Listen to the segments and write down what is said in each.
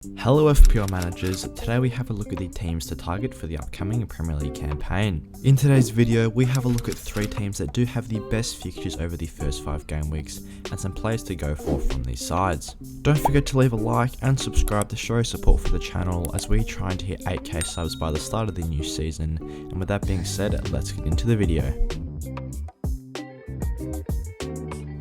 Hello FPL managers, today we have a look at the teams to target for the upcoming Premier League campaign. In today's video, we have a look at 3 teams that do have the best fixtures over the first 5 game weeks and some players to go for from these sides. Don't forget to leave a like and subscribe to show support for the channel as we try to hit 8k subs by the start of the new season, and with that being said, let's get into the video.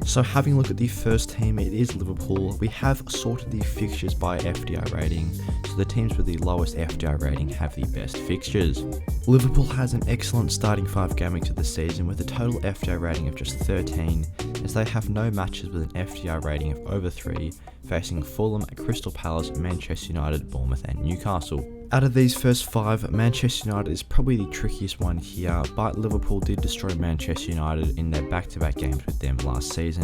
So having a look at the first team, it is Liverpool. We have sorted the fixtures by FDI rating, so the teams with the lowest FDI rating have the best fixtures. Liverpool has an excellent starting 5 game weeks of the season with a total FDI rating of just 13, as they have no matches with an FDI rating of over 3, facing Fulham, Crystal Palace, Manchester United, Bournemouth and Newcastle. Out of these first 5, Manchester United is probably the trickiest one here, but Liverpool did destroy Manchester United in their back-to-back games with them last season.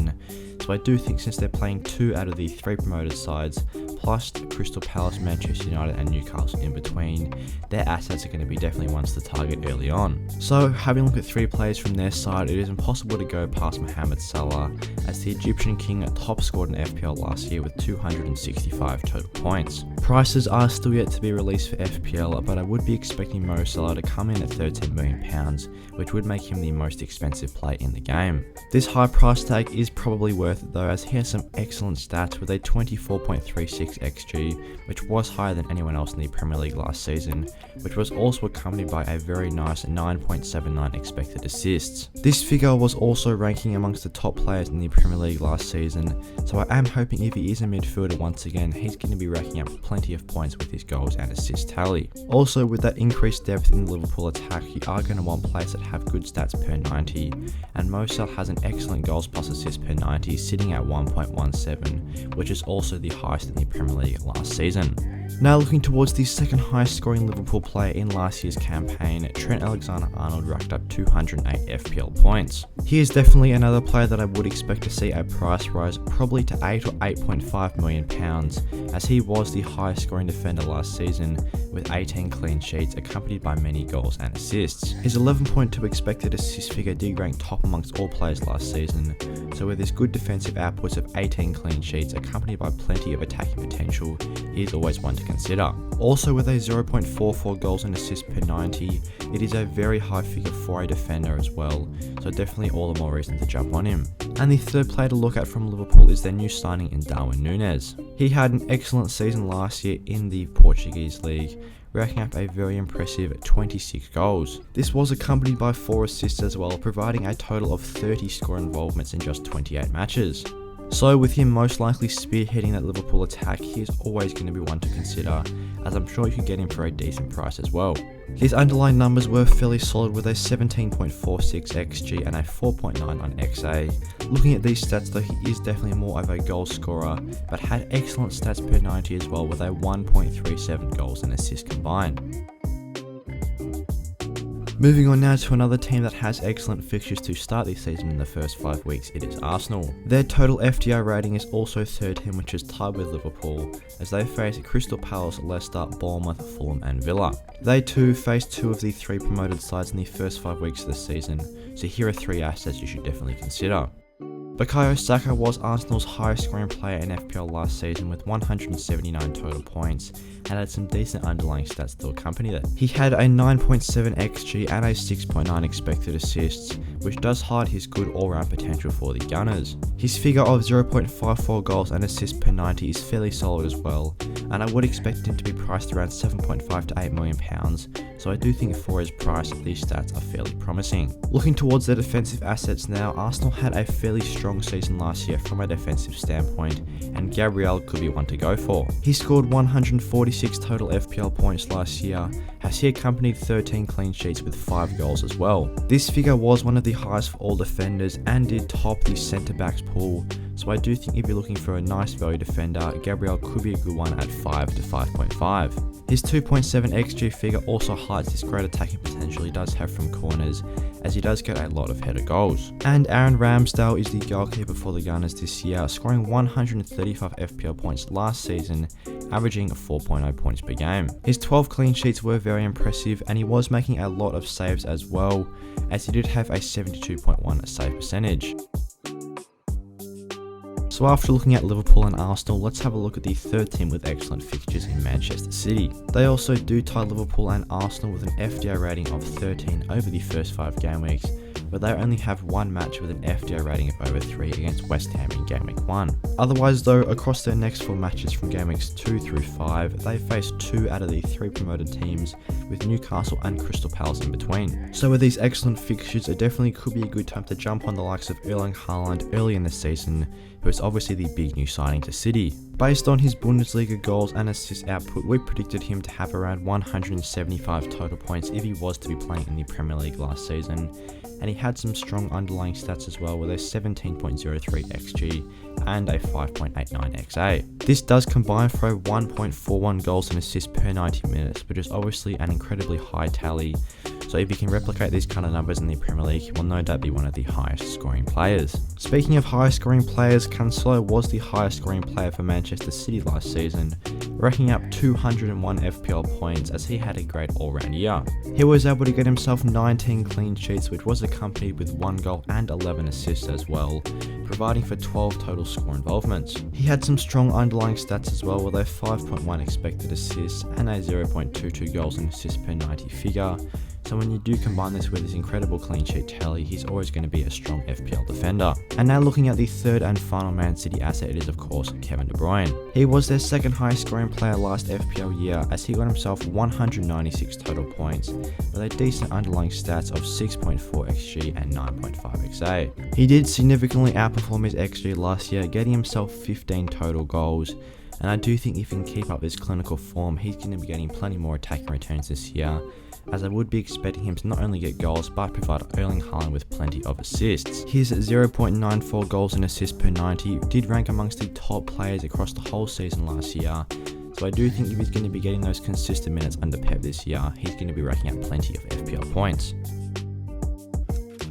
So I do think since they're playing 2 out of the 3 promoted sides, plus Crystal Palace, Manchester United and Newcastle in between, their assets are going to be definitely ones to target early on. So having a look at 3 players from their side, it is impossible to go past Mohamed Salah, as the Egyptian king top scored in FPL last year with 265 total points. Prices are still yet to be released for FPL, but I would be expecting Mo Salah to come in at £13 million, which would make him the most expensive player in the game. This high price tag is probably worth it though, as he has some excellent stats with a 24.36 XG, which was higher than anyone else in the Premier League last season, which was also accompanied by a very nice 9.79 expected assists. This figure was also ranking amongst the top players in the Premier League last season, so I am hoping if he is a midfielder once again, he's going to be racking up plenty of points with his goals and assist tally. Also, with that increased depth in the Liverpool attack, you are going to want players that have good stats per 90, and Mo Salah has an excellent goals plus assists per 90, sitting at 1.17, which is also the highest in the Premier League last season. Now looking towards the second highest scoring Liverpool player in last year's campaign, Trent Alexander-Arnold racked up 208 FPL points. He is definitely another player that I would expect to see a price rise, probably to £8 or £8.5 million, as he was the highest scoring defender last season with 18 clean sheets accompanied by many goals and assists. His 11.2 expected assist figure did rank top amongst all players last season, so with his good defensive outputs of 18 clean sheets accompanied by plenty of attacking potential, he is always one to consider. Also with a 0.44 goals and assists per 90, it is a very high figure for a defender as well, so definitely all the more reason to jump on him. And the third player to look at from Liverpool is their new signing in Darwin Núñez. He had an excellent season last year in the Portuguese league, racking up a very impressive 26 goals. This was accompanied by 4 assists as well, providing a total of 30 score involvements in just 28 matches. So with him most likely spearheading that Liverpool attack, he is always going to be one to consider, as I'm sure you could get him for a decent price as well. His underlying numbers were fairly solid with a 17.46 XG and a 4.9 on XA. Looking at these stats though, he is definitely more of a goal scorer, but had excellent stats per 90 as well with a 1.37 goals and assists combined. Moving on now to another team that has excellent fixtures to start this season in the first 5 weeks, it is Arsenal. Their total FDI rating is also 13, which is tied with Liverpool, as they face Crystal Palace, Leicester, Bournemouth, Fulham and Villa. They too face 2 of the 3 promoted sides in the first 5 weeks of the season, so here are 3 assets you should definitely consider. Bukayo Saka was Arsenal's highest scoring player in FPL last season with 179 total points, and had some decent underlying stats to accompany that. He had a 9.7 XG and a 6.9 expected assists, which does hide his good all-round potential for the Gunners. His figure of 0.54 goals and assists per 90 is fairly solid as well, and I would expect him to be priced around 7.5 to £8 million, so I do think for his price, these stats are fairly promising. Looking towards their defensive assets now, Arsenal had a fairly strong season last year from a defensive standpoint, and Gabriel could be one to go for. He scored 146 total FPL points last year, as he accompanied 13 clean sheets with 5 goals as well. This figure was one of the highest for all defenders and did top the centre backs pool, so I do think if you're looking for a nice value defender, Gabriel could be a good one at 5 to 5.5. His 2.7 XG figure also highlights this great attacking potential he does have from corners, as he does get a lot of header goals. And Aaron Ramsdale is the goalkeeper for the Gunners this year, scoring 135 FPL points last season, averaging 4.0 points per game. His 12 clean sheets were very impressive, and he was making a lot of saves as well, as he did have a 72.1 save percentage. So after looking at Liverpool and Arsenal, let's have a look at the third team with excellent fixtures in Manchester City. They also do tie Liverpool and Arsenal with an FDI rating of 13 over the first 5 game weeks, but they only have one match with an FDI rating of over 3 against West Ham in Game Week 1. Otherwise though, across their next 4 matches from Game Weeks 2 through 5, they face 2 out of the 3 promoted teams, with Newcastle and Crystal Palace in between. So with these excellent fixtures, it definitely could be a good time to jump on the likes of Erling Haaland early in the season, who is obviously the big new signing to City. Based on his Bundesliga goals and assist output, we predicted him to have around 175 total points if he was to be playing in the Premier League last season, and he had some strong underlying stats as well with a 17.03 XG and a 5.89 XA. This does combine for a 1.41 goals and assists per 90 minutes, which is obviously an incredibly high tally. So if you can replicate these kind of numbers in the Premier League, he will no doubt be one of the highest scoring players. Speaking of highest scoring players, Cancelo was the highest scoring player for Manchester City last season, racking up 201 FPL points as he had a great all-round year. He was able to get himself 19 clean sheets, which was accompanied with 1 goal and 11 assists as well, providing for 12 total score involvements. He had some strong underlying stats as well, with a 5.1 expected assists and a 0.22 goals and assists per 90 figure. So when you do combine this with his incredible clean sheet tally, he's always going to be a strong FPL defender. And now looking at the third and final Man City asset, it is of course Kevin De Bruyne. He was their second highest scoring player last FPL year, as he got himself 196 total points, with a decent underlying stats of 6.4 XG and 9.5 XA. He did significantly outperform his XG last year, getting himself 15 total goals. And I do think if he can keep up this clinical form, he's going to be getting plenty more attacking returns this year, as I would be expecting him to not only get goals but provide Erling Haaland with plenty of assists. His 0.94 goals and assists per 90 did rank amongst the top players across the whole season last year, so I do think if he's going to be getting those consistent minutes under Pep this year, he's going to be racking up plenty of FPL points.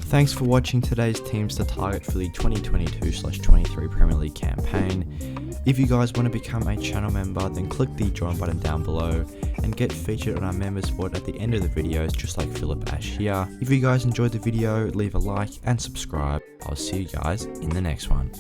Thanks for watching today's teams to target for the 2022/23 Premier League campaign. If you guys want to become a channel member, then click the join button down below and get featured on our members board at the end of the videos, just like Philip Ash here. If you guys enjoyed the video, leave a like and subscribe. I'll see you guys in the next one.